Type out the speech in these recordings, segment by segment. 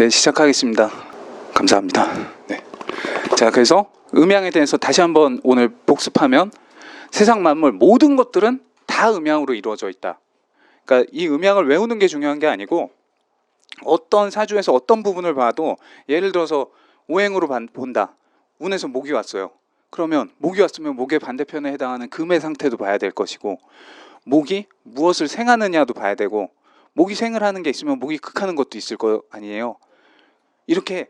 네, 시작하겠습니다. 감사합니다. 네. 자, 그래서 음양에 대해서 다시 한번 오늘 복습하면 세상 만물 모든 것들은 다 음양으로 이루어져 있다. 그러니까 이 음양을 외우는 게 중요한 게 아니고 어떤 사주에서 어떤 부분을 봐도 예를 들어서 오행으로 본다. 운에서 목이 왔어요. 그러면 목이 왔으면 목의 반대편에 해당하는 금의 상태도 봐야 될 것이고, 목이 무엇을 생하느냐도 봐야 되고, 목이 생을 하는 게 있으면 목이 극하는 것도 있을 거 아니에요. 이렇게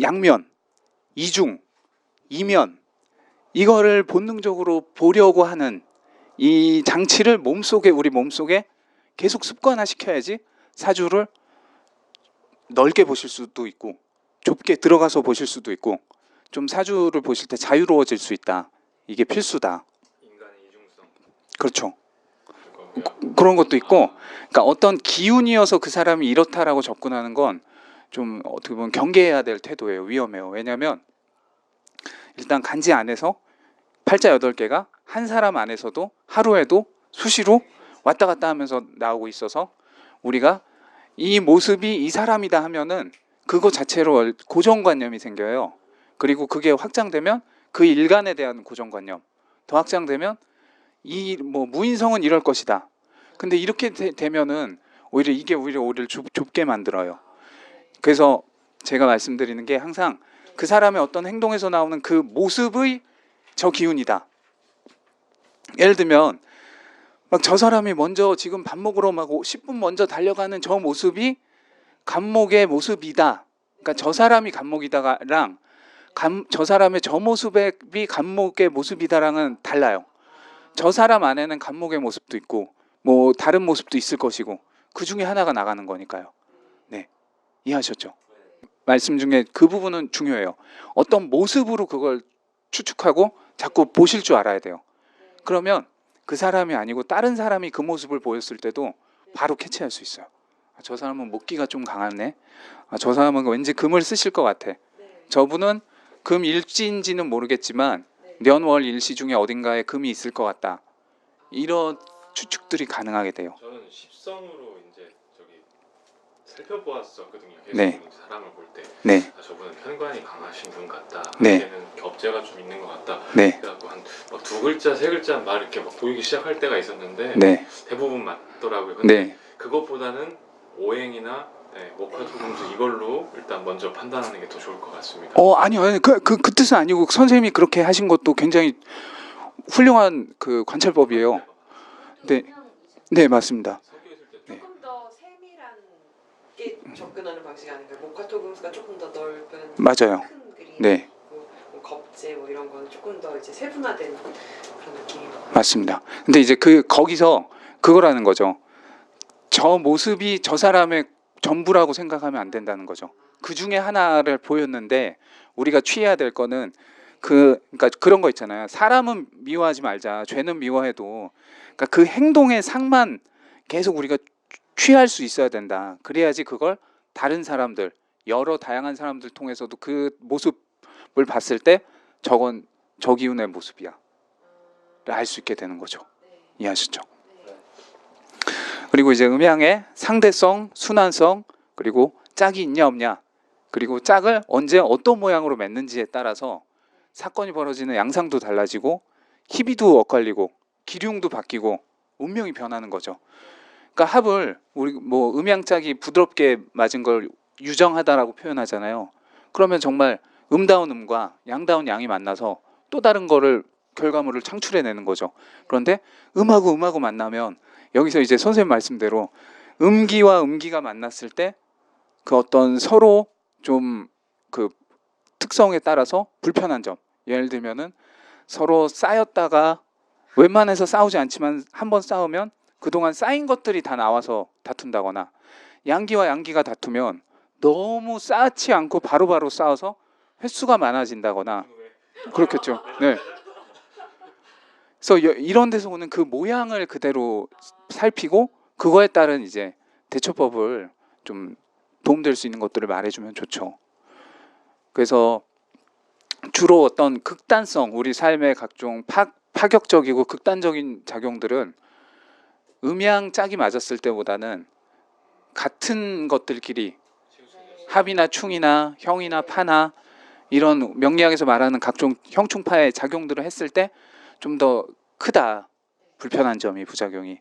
양면, 이중, 이면, 이거를 본능적으로 보려고 하는 이 장치를 우리 몸속에 계속 습관화시켜야지 사주를 넓게 보실 수도 있고 좁게 들어가서 보실 수도 있고 좀 사주를 보실 때 자유로워질 수 있다. 이게 필수다. 인간의 이중성. 그렇죠. 그런 것도 있고, 그러니까 어떤 기운이어서 그 사람이 이렇다라고 접근하는 건 좀 어떻게 보면 경계해야 될 태도예요. 위험해요. 왜냐하면 일단 간지 안에서 팔자 8개가 한 사람 안에서도 하루에도 수시로 왔다 갔다 하면서 나오고 있어서 우리가 이 모습이 이 사람이다 하면은 그거 자체로 고정관념이 생겨요. 그리고 그게 확장되면 그 일간에 대한 고정관념, 더 확장되면 이 무인성은 이럴 것이다. 근데 이렇게 되면은 오히려 우리를 좁게 만들어요. 그래서 제가 말씀드리는 게 항상 그 사람의 어떤 행동에서 나오는 그 모습의 저 기운이다. 예를 들면 막 저 사람이 먼저 지금 밥 먹으러 막 10분 먼저 달려가는 저 모습이 간목의 모습이다. 그러니까 저 사람이 간목이다랑 저 사람의 저 모습이 간목의 모습이다랑은 달라요. 저 사람 안에는 간목의 모습도 있고 뭐 다른 모습도 있을 것이고 그 중에 하나가 나가는 거니까요. 네, 이해하셨죠? 말씀 중에 그 부분은 중요해요. 어떤 모습으로 그걸 추측하고 자꾸 보실 줄 알아야 돼요. 그러면 그 사람이 아니고 다른 사람이 그 모습을 보였을 때도 바로 캐치할 수 있어요. 저 사람은 목기가 좀 강하네. 저 사람은 왠지 금을 쓰실 것 같아. 저분은 금 일지인지는 모르겠지만 년월 일시 중에 어딘가에 금이 있을 것 같다. 이런 추측들이 가능하게 돼요. 저는 십성으로 이제 살펴보았었거든요. 계속 네. 사람을 볼 때, 네. 저분은 편관이 강하신 분 같다. 네. 얘는 겹재가 좀 있는 것 같다. 네. 그래갖고 한 두 글자, 세 글자 막 이렇게 막 보이기 시작할 때가 있었는데 네. 대부분 맞더라고요. 근데 네. 그것보다는 오행이나 목화토금수 이걸로 일단 먼저 판단하는 게 더 좋을 것 같습니다. 아니요. 그 뜻은 아니고 선생님이 그렇게 하신 것도 굉장히 훌륭한 그 관찰법이에요. 네. 네, 맞습니다. 네. 조금 더 세밀하게 접근하는 방식이 아닌가요? 목화토금수가 조금 더 넓은 맞아요. 큰 그림, 네. 뭐 겁재 뭐 이런 거는 조금 더 이제 세분화된 그런 느낌인 것 같아요. 맞습니다. 근데 이제 거기서 그거라는 거죠. 저 모습이 저 사람의 전부라고 생각하면 안 된다는 거죠. 그 중에 하나를 보였는데 우리가 취해야 될 거는 그러니까 그런 거 있잖아요. 사람은 미워하지 말자. 죄는 미워해도 그러니까 그 행동의 상만 계속 우리가 취할 수 있어야 된다. 그래야지 그걸 다른 사람들, 여러 다양한 사람들 통해서도 그 모습을 봤을 때 저건 저 기운의 모습이야. 알 수 있게 되는 거죠. 이해하시죠? 그리고 이제 음양의 상대성, 순환성, 그리고 짝이 있냐 없냐, 그리고 짝을 언제 어떤 모양으로 맺는지에 따라서 사건이 벌어지는 양상도 달라지고 희비도 엇갈리고 기륭도 바뀌고 운명이 변하는 거죠. 그러니까 합을 우리 음양짝이 부드럽게 맞은 걸 유정하다라고 표현하잖아요. 그러면 정말 음다운 음과 양다운 양이 만나서 또 다른 거를 결과물을 창출해내는 거죠. 그런데 음하고 만나면 여기서 이제 선생님 말씀대로 음기와 음기가 만났을 때 그 어떤 서로 좀 그 특성에 따라서 불편한 점, 예를 들면은 서로 쌓였다가 웬만해서 싸우지 않지만 한번 싸우면 그동안 쌓인 것들이 다 나와서 다툰다거나, 양기와 양기가 다투면 너무 쌓지 않고 바로바로 싸워서 횟수가 많아진다거나 그렇겠죠. 네. 그래서 이런 데서 오는 그 모양을 그대로 살피고 그거에 따른 이제 대처법을 좀 도움될 수 있는 것들을 말해주면 좋죠. 그래서 주로 어떤 극단성, 우리 삶의 각종 파격적이고 극단적인 작용들은 음양 짝이 맞았을 때보다는 같은 것들끼리 합이나 충이나 형이나 파나 이런 명리학에서 말하는 각종 형충파의 작용들을 했을 때 좀 더 크다. 불편한 점이 부작용이.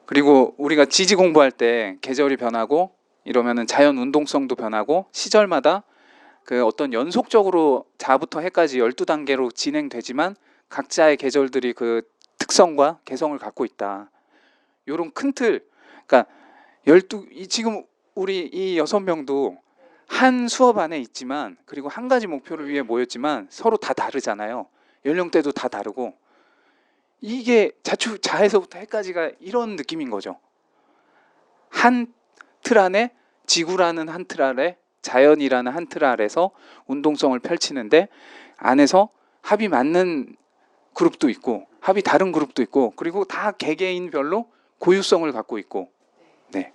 그리고 우리가 지지 공부할 때 계절이 변하고 이러면은 자연 운동성도 변하고 시절마다 그 어떤 연속적으로 자부터 해까지 12단계로 진행되지만 각자의 계절들이 그 특성과 개성을 갖고 있다. 요런 큰 틀. 그러니까 지금 우리 이 6명도 한 수업 안에 있지만 그리고 한 가지 목표를 위해 모였지만 서로 다 다르잖아요. 연령대도 다 다르고 이게 자에서부터 해까지가 이런 느낌인 거죠. 한 틀 안에 지구라는 한 틀 아래 자연이라는 한 틀 아래서 운동성을 펼치는데 안에서 합이 맞는 그룹도 있고 합이 다른 그룹도 있고 그리고 다 개개인별로 고유성을 갖고 있고 네.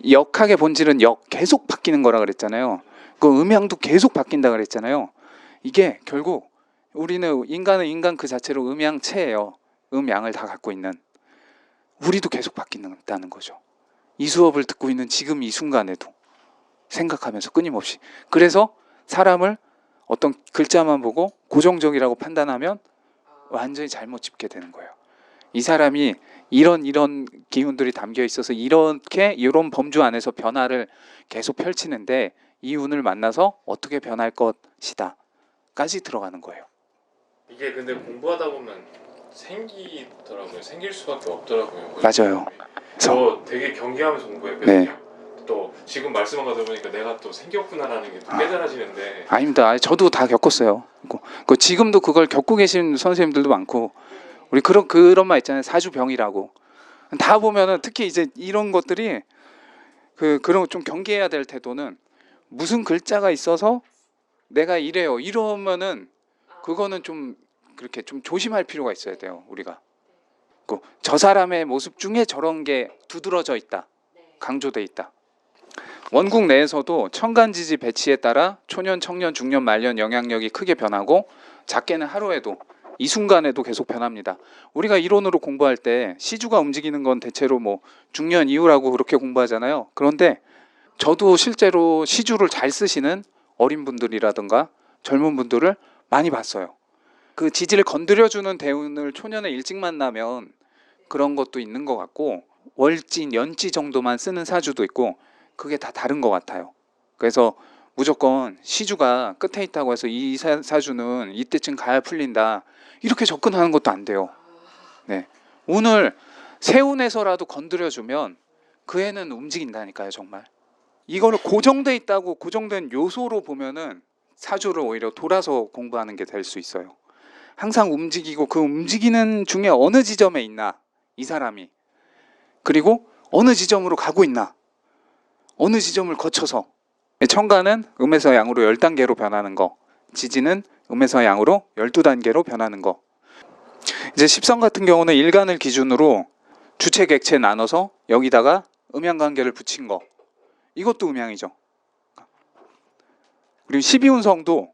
역학의 본질은 계속 바뀌는 거라 그랬잖아요. 그 음향도 계속 바뀐다 그랬잖아요. 이게 결국 인간은 인간 그 자체로 음양체예요. 음양을 다 갖고 있는. 우리도 계속 바뀐다는 거죠. 이 수업을 듣고 있는 지금 이 순간에도 생각하면서 끊임없이. 그래서 사람을 어떤 글자만 보고 고정적이라고 판단하면 완전히 잘못 짚게 되는 거예요. 이 사람이 이런 기운들이 담겨 있어서 이런 범주 안에서 변화를 계속 펼치는데 이 운을 만나서 어떻게 변할 것이다 까지 들어가는 거예요. 이게 근데 공부하다 보면 생기더라고요. 생길 수밖에 없더라고요. 맞아요. 저 되게 경계하면서 공부했거든요. 네. 또 지금 말씀한 거 들어보니까 내가 또 생겼구나라는 게 또 깨달아지는데 아닙니다. 저도 다 겪었어요. 지금도 그걸 겪고 계신 선생님들도 많고 우리 그런 말 있잖아요. 사주병이라고. 다 보면은 특히 이제 이런 것들이 그런 좀 경계해야 될 태도는 무슨 글자가 있어서 내가 이래요. 이러면은 그거는 좀 그렇게 좀 조심할 필요가 있어야 돼요. 우리가. 저 사람의 모습 중에 저런 게 두드러져 있다. 강조돼 있다. 원국 내에서도 천간지지 배치에 따라 초년, 청년, 중년, 말년 영향력이 크게 변하고 작게는 하루에도 이 순간에도 계속 변합니다. 우리가 이론으로 공부할 때 시주가 움직이는 건 대체로 뭐 중년 이후라고 그렇게 공부하잖아요. 그런데 저도 실제로 시주를 잘 쓰시는 어린 분들이라든가 젊은 분들을 많이 봤어요. 그 지지를 건드려주는 대운을 초년에 일찍 만나면 그런 것도 있는 것 같고 월지, 년지 정도만 쓰는 사주도 있고 그게 다 다른 것 같아요. 그래서 무조건 시주가 끝에 있다고 해서 이 사주는 이때쯤 가야 풀린다 이렇게 접근하는 것도 안 돼요. 네. 운을 세운에서라도 건드려주면 그 애는 움직인다니까요. 정말 이거를 고정돼 있다고 고정된 요소로 보면은 사주를 오히려 돌아서 공부하는 게 될 수 있어요. 항상 움직이고 그 움직이는 중에 어느 지점에 있나 이 사람이 그리고 어느 지점으로 가고 있나 어느 지점을 거쳐서 천간은 음에서 양으로 10단계로 변하는 거 지지는 음에서 양으로 12단계로 변하는 거 이제 십성 같은 경우는 일간을 기준으로 주체 객체 나눠서 여기다가 음양관계를 붙인 거 이것도 음양이죠. 그리고 12운성도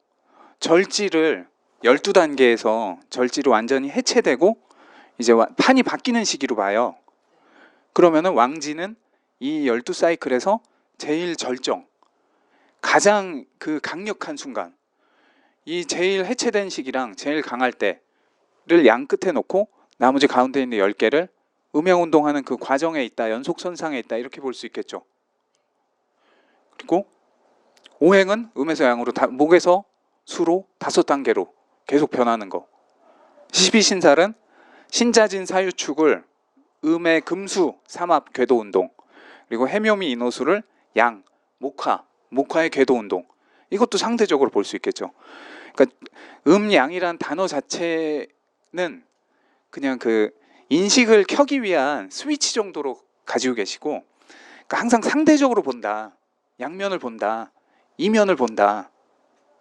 절지를 12단계에서 절지로 완전히 해체되고 이제 판이 바뀌는 시기로 봐요. 그러면은 왕지는 이 12사이클에서 제일 절정 가장 그 강력한 순간 이 제일 해체된 시기랑 제일 강할 때를 양 끝에 놓고 나머지 가운데 있는 10개를 음양운동하는 그 과정에 있다 연속선상에 있다 이렇게 볼 수 있겠죠. 그리고 오행은 음에서 양으로 목에서 수로 5단계로 계속 변하는 거 12신살은 신자진 사유축을 음의 금수 삼합 궤도운동 그리고 해묘미 인호수를 양 목화의 궤도운동 이것도 상대적으로 볼 수 있겠죠. 그러니까 음양이란 단어 자체는 그냥 그 인식을 켜기 위한 스위치 정도로 가지고 계시고 그러니까 항상 상대적으로 본다 양면을 본다 이면을 본다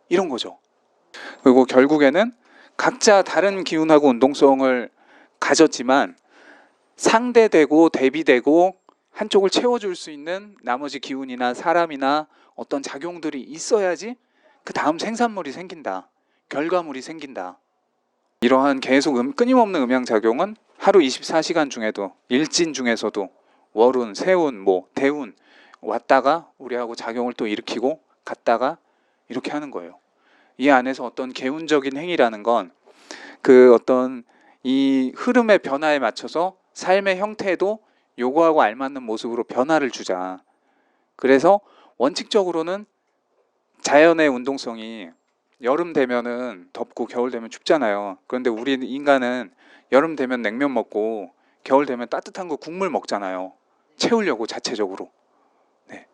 이런 거죠. 그리고 결국에는 각자 다른 기운하고 운동성을 가졌지만 상대되고 대비되고 한쪽을 채워줄 수 있는 나머지 기운이나 사람이나 어떤 작용들이 있어야지 그 다음 생산물이 생긴다. 결과물이 생긴다. 이러한 계속 끊임없는 음양작용은 하루 24시간 중에도 일진 중에서도 월운, 세운, 대운 왔다가 우리하고 작용을 또 일으키고 갔다가 이렇게 하는 거예요. 이 안에서 어떤 개운적인 행위라는 건 그 어떤 이 흐름의 변화에 맞춰서 삶의 형태도 요거하고 알맞는 모습으로 변화를 주자. 그래서 원칙적으로는 자연의 운동성이 여름 되면은 덥고 겨울 되면 춥잖아요. 그런데 우리 인간은 여름 되면 냉면 먹고 겨울 되면 따뜻한 거 국물 먹잖아요. 채우려고 자체적으로. 네.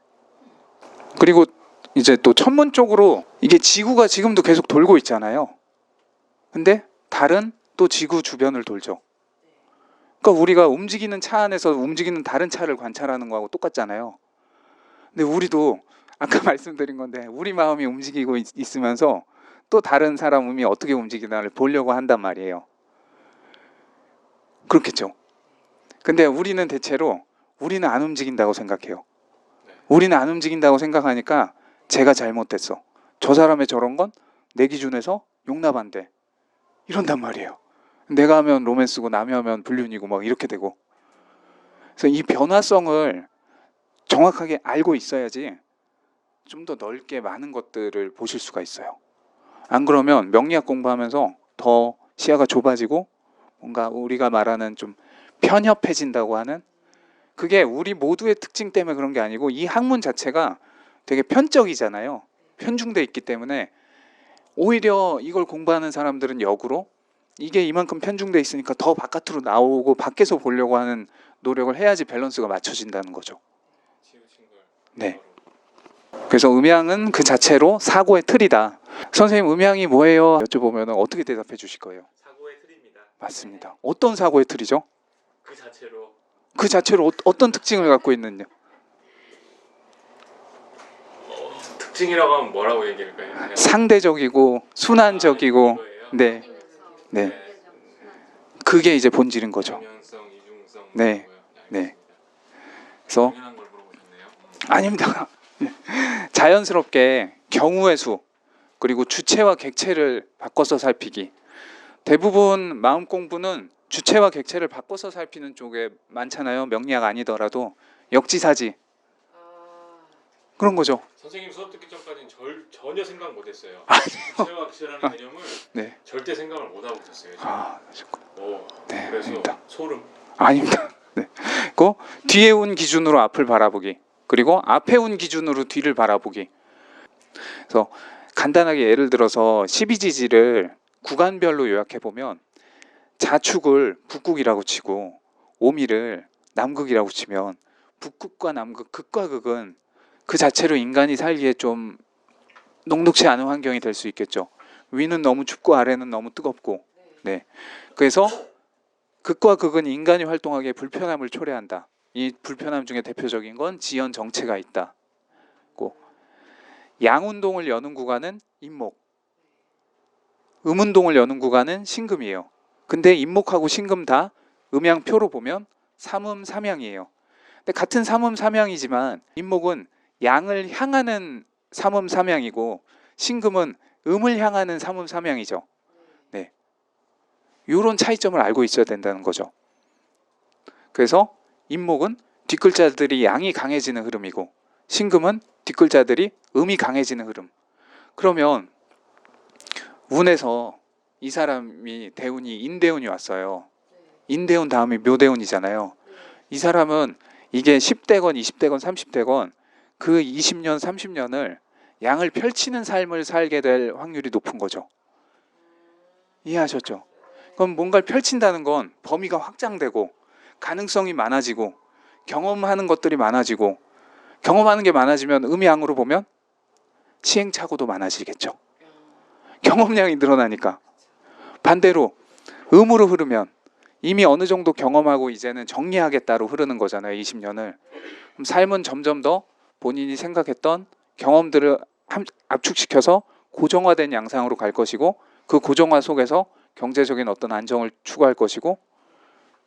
그리고 이제 또 천문적으로 이게 지구가 지금도 계속 돌고 있잖아요. 근데 달은 또 지구 주변을 돌죠. 그러니까 우리가 움직이는 차 안에서 움직이는 다른 차를 관찰하는 거하고 똑같잖아요. 근데 우리도 아까 말씀드린 건데 우리 마음이 움직이고 있으면서 또 다른 사람 몸이 어떻게 움직이나를 보려고 한단 말이에요. 그렇겠죠. 근데 우리는 대체로 우리는 안 움직인다고 생각해요. 우리는 안 움직인다고 생각하니까 제가 잘못됐어. 저 사람의 저런 건 내 기준에서 용납 안 돼. 이런단 말이에요. 내가 하면 로맨스고 남이 하면 불륜이고 막 이렇게 되고. 그래서 이 변화성을 정확하게 알고 있어야지 좀 더 넓게 많은 것들을 보실 수가 있어요. 안 그러면 명리학 공부하면서 더 시야가 좁아지고 뭔가 우리가 말하는 좀 편협해진다고 하는 그게 우리 모두의 특징 때문에 그런 게 아니고 이 학문 자체가 되게 편적이잖아요. 편중돼 있기 때문에 오히려 이걸 공부하는 사람들은 역으로 이게 이만큼 편중돼 있으니까 더 바깥으로 나오고 밖에서 보려고 하는 노력을 해야지 밸런스가 맞춰진다는 거죠. 네. 그래서 음양은 그 자체로 사고의 틀이다. 선생님 음양이 뭐예요? 여쭤보면 어떻게 대답해 주실 거예요? 사고의 틀입니다. 맞습니다. 어떤 사고의 틀이죠? 그 자체로 어떤 특징을 갖고 있는요? 특징이라고 하면 뭐라고 얘기할까요? 그냥 상대적이고 순환적이고 이거예요? 네. 네. 그게 이제 본질인 거죠. 평면성, 이중성 네. 뭐고요? 네. 그래서 당연한 걸 물어보셨네요. 아닙니다. 자연스럽게 경우의 수 그리고 주체와 객체를 바꿔서 살피기. 대부분 마음 공부는 주체와 객체를 바꿔서 살피는 쪽에 많잖아요. 명리학 아니더라도 역지사지 그런 거죠. 선생님 수업 듣기 전까지는 전혀 생각 못했어요. 아니요. 주체와 객체라는 개념을 네. 절대 생각을 못 하고 있었어요. 지금. 아, 오, 네, 그래서 아닙니다. 소름. 아닙니다. 네. 그 뒤에 온 기준으로 앞을 바라보기. 그리고 앞에 온 기준으로 뒤를 바라보기. 그래서 간단하게 예를 들어서 12지지를 구간별로 요약해 보면 자축을 북극이라고 치고 오미를 남극이라고 치면 북극과 남극, 극과 극은 그 자체로 인간이 살기에 좀 녹록지 않은 환경이 될 수 있겠죠. 위는 너무 춥고 아래는 너무 뜨겁고. 네. 그래서 극과 극은 인간이 활동하기에 불편함을 초래한다. 이 불편함 중에 대표적인 건 지연 정체가 있다. 양운동을 여는 구간은 임목, 음운동을 여는 구간은 신금이에요. 근데 임목하고 신금 다 음양표로 보면 삼음 삼양이에요. 근데 같은 삼음 삼양이지만 임목은 양을 향하는 삼음 삼양이고 신금은 음을 향하는 삼음 삼양이죠. 네, 이런 차이점을 알고 있어야 된다는 거죠. 그래서 임목은 뒷글자들이 양이 강해지는 흐름이고 신금은 뒷글자들이 음이 강해지는 흐름. 그러면 운에서 이 사람이 대운이 인대운이 왔어요. 인대운 다음이 묘대운이잖아요. 이 사람은 이게 10대건 20대건 30대건 그 20년 30년을 양을 펼치는 삶을 살게 될 확률이 높은 거죠. 이해하셨죠? 그럼 뭔가를 펼친다는 건 범위가 확장되고 가능성이 많아지고 경험하는 것들이 많아지고 경험하는 게 많아지면 음양으로 보면 시행착오도 많아지겠죠. 경험량이 늘어나니까. 반대로 음으로 흐르면 이미 어느 정도 경험하고 이제는 정리하겠다로 흐르는 거잖아요. 20년을. 그럼 삶은 점점 더 본인이 생각했던 경험들을 압축시켜서 고정화된 양상으로 갈 것이고 그 고정화 속에서 경제적인 어떤 안정을 추구할 것이고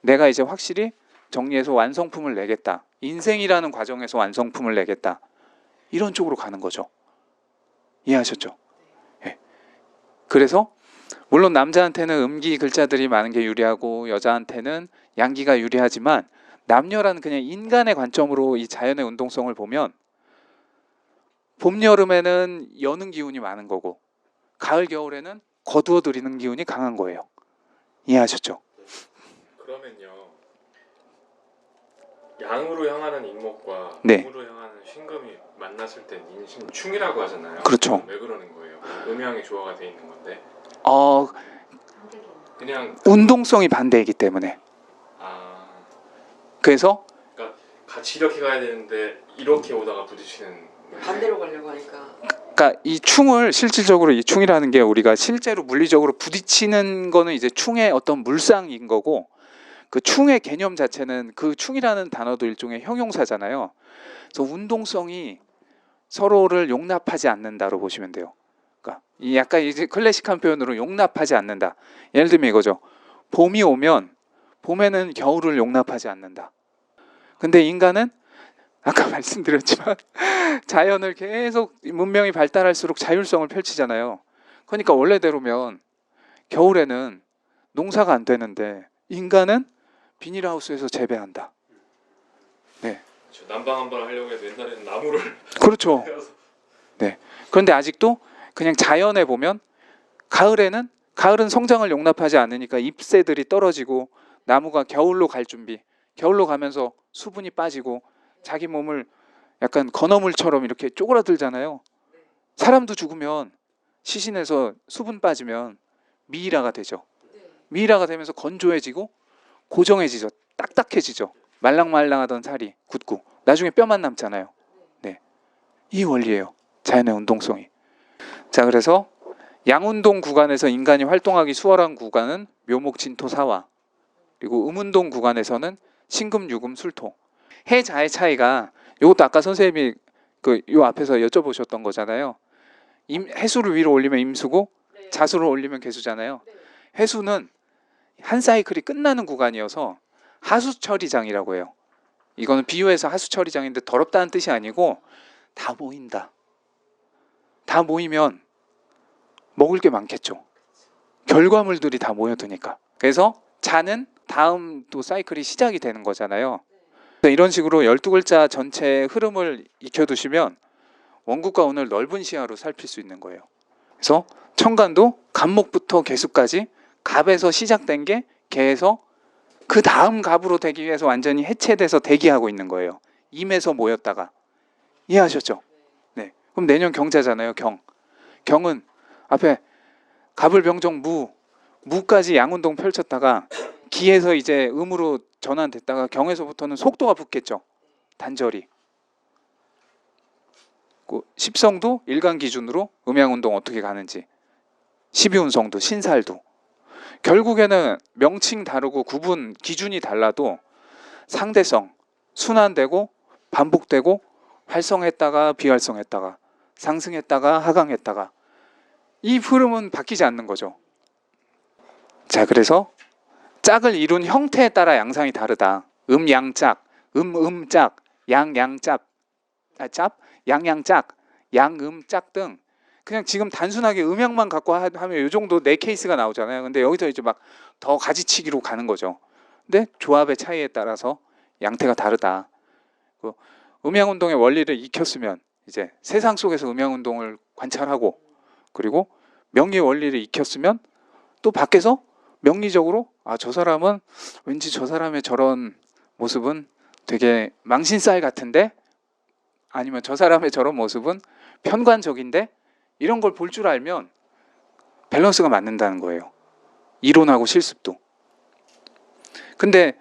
내가 이제 확실히 정리해서 완성품을 내겠다. 인생이라는 과정에서 완성품을 내겠다. 이런 쪽으로 가는 거죠. 이해하셨죠? 네. 그래서 물론 남자한테는 음기 글자들이 많은 게 유리하고 여자한테는 양기가 유리하지만 남녀라는 그냥 인간의 관점으로 이 자연의 운동성을 보면 봄 여름에는 여는 기운이 많은 거고 가을 겨울에는 거두어 들이는 기운이 강한 거예요. 이해하셨죠? 그러면요. 양으로 향하는 인목과 네. 음으로 향하는 신금이 만났을 땐 인신충이라고 하잖아요. 그렇죠. 왜 그러는 거예요? 음양이 조화가 돼 있는 건데. 그냥 운동성이 반대이기 때문에. 그래서 같이 이렇게 가야 되는데 이렇게 오다가 부딪히는 반대로 가려고 하니까. 그러니까 이 충을 실질적으로 이 충이라는 게 우리가 실제로 물리적으로 부딪히는 거는 이제 충의 어떤 물상인 거고 그 충의 개념 자체는 그 충이라는 단어도 일종의 형용사잖아요. 그래서 운동성이 서로를 용납하지 않는다로 보시면 돼요. 그러니까 이 약간 이제 클래식한 표현으로 용납하지 않는다. 예를 들면 이거죠. 봄이 오면 봄에는 겨울을 용납하지 않는다. 근데 인간은 아까 말씀드렸지만 자연을 계속 문명이 발달할수록 자율성을 펼치잖아요. 그러니까 원래대로면 겨울에는 농사가 안 되는데 인간은 비닐하우스에서 재배한다. 네, 그렇죠. 난방 한번 하려고 해도 옛날에는 나무를 그렇죠. 베어서 네. 그런데 아직도 그냥 자연에 보면 가을은 성장을 용납하지 않으니까 잎새들이 떨어지고 나무가 겨울로 갈 준비. 겨울로 가면서 수분이 빠지고 자기 몸을 약간 건어물처럼 이렇게 쪼그라들잖아요. 사람도 죽으면 시신에서 수분 빠지면 미이라가 되죠. 미이라가 되면서 건조해지고 고정해지죠. 딱딱해지죠. 말랑말랑하던 살이 굳고 나중에 뼈만 남잖아요. 네, 이 원리예요. 자연의 운동성이. 자, 그래서 양운동 구간에서 인간이 활동하기 수월한 구간은 묘목, 진토, 사화. 그리고 음운동 구간에서는 신금, 유금, 술토. 해자의 차이가 이것도 아까 선생님이 요 앞에서 여쭤보셨던 거잖아요. 해수를 위로 올리면 임수고 네. 자수를 올리면 개수잖아요. 네. 해수는 한 사이클이 끝나는 구간이어서 하수처리장이라고 해요. 이거는 비유해서 하수처리장인데 더럽다는 뜻이 아니고 다 모인다. 다 모이면 먹을 게 많겠죠. 결과물들이 다 모여드니까. 그래서 자는 다음 또 사이클이 시작이 되는 거잖아요. 이런 식으로 12글자 전체의 흐름을 익혀두시면 원국과 운을 넓은 시야로 살필 수 있는 거예요. 그래서 천간도 갑목부터 개수까지 갑에서 시작된 게 개에서 그 다음 갑으로 되기 위해서 완전히 해체돼서 대기하고 있는 거예요. 임에서 모였다가. 이해하셨죠? 네. 그럼 내년 경자잖아요. 경은 앞에 갑을 병정 무까지 양운동 펼쳤다가 기에서 이제 음으로 전환됐다가 경에서부터는 속도가 붙겠죠. 단절이. 십성도 일간 기준으로 음양운동 어떻게 가는지, 십이운성도 신살도 결국에는 명칭 다르고 구분 기준이 달라도 상대성, 순환되고 반복되고 활성했다가 비활성했다가 상승했다가 하강했다가 이 흐름은 바뀌지 않는 거죠. 자, 그래서 짝을 이룬 형태에 따라 양상이 다르다. 양짝, 음짝, 양양짝, 양양짝, 양음짝 등 그냥 지금 단순하게 음양만 갖고 하면 이 정도 네 케이스가 나오잖아요. 근데 여기서 이제 막 더 가지치기로 가는 거죠. 근데 조합의 차이에 따라서 양태가 다르다. 음양운동의 원리를 익혔으면 이제 세상 속에서 음양운동을 관찰하고 그리고 명리의 원리를 익혔으면 또 밖에서 명리적으로 저 사람은 왠지 저 사람의 저런 모습은 되게 망신살 같은데 아니면 저 사람의 저런 모습은 편관적인데 이런 걸 볼 줄 알면 밸런스가 맞는다는 거예요. 이론하고 실습도. 근데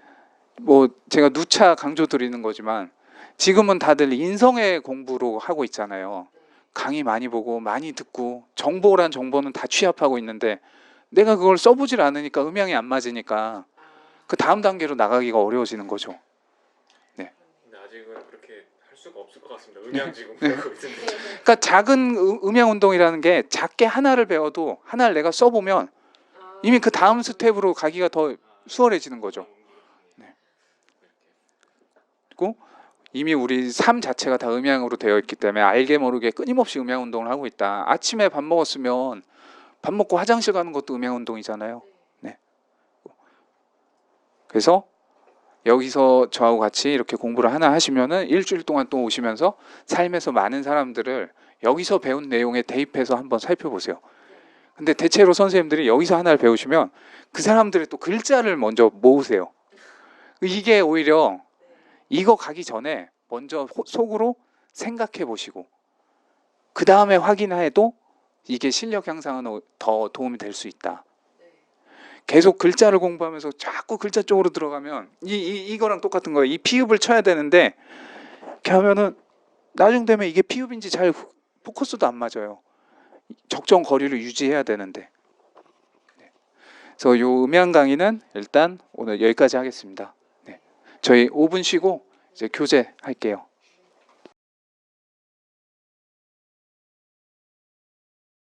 뭐 제가 누차 강조드리는 거지만 지금은 다들 인성의 공부로 하고 있잖아요. 강의 많이 보고 많이 듣고 정보란 정보는 다 취합하고 있는데 내가 그걸 써보질 않으니까 음양이 안 맞으니까 그 다음 단계로 나가기가 어려워지는 거죠. 근데 아직은 그렇게 할 수가 없을 것 같습니다. 음양 지금 배우고 있는데. 그러니까 작은 음양 운동이라는 게 작게 하나를 배워도 하나를 내가 써보면 이미 그 다음 스텝으로 가기가 더 수월해지는 거죠. 네. 그리고 이미 우리 삶 자체가 다 음양으로 되어 있기 때문에 알게 모르게 끊임없이 음양 운동을 하고 있다. 아침에 밥 먹었으면 밥 먹고 화장실 가는 것도 음양 운동이잖아요. 네. 그래서 여기서 저하고 같이 이렇게 공부를 하나 하시면은 일주일 동안 또 오시면서 삶에서 많은 사람들을 여기서 배운 내용에 대입해서 한번 살펴보세요. 근데 대체로 선생님들이 여기서 하나를 배우시면 그 사람들의 또 글자를 먼저 모으세요. 이게 오히려 이거 가기 전에 먼저 속으로 생각해 보시고 그 다음에 확인해도 이게 실력 향상은 더 도움이 될 수 있다. 계속 글자를 공부하면서 자꾸 글자 쪽으로 들어가면 이거랑 똑같은 거예요. 이 피읍을 쳐야 되는데 이렇게 하면은 나중 되면 이게 피읍인지 잘 포커스도 안 맞아요. 적정 거리를 유지해야 되는데. 그래서 요 음향 강의는 일단 오늘 여기까지 하겠습니다. 네. 저희 5분 쉬고 이제 교재 할게요.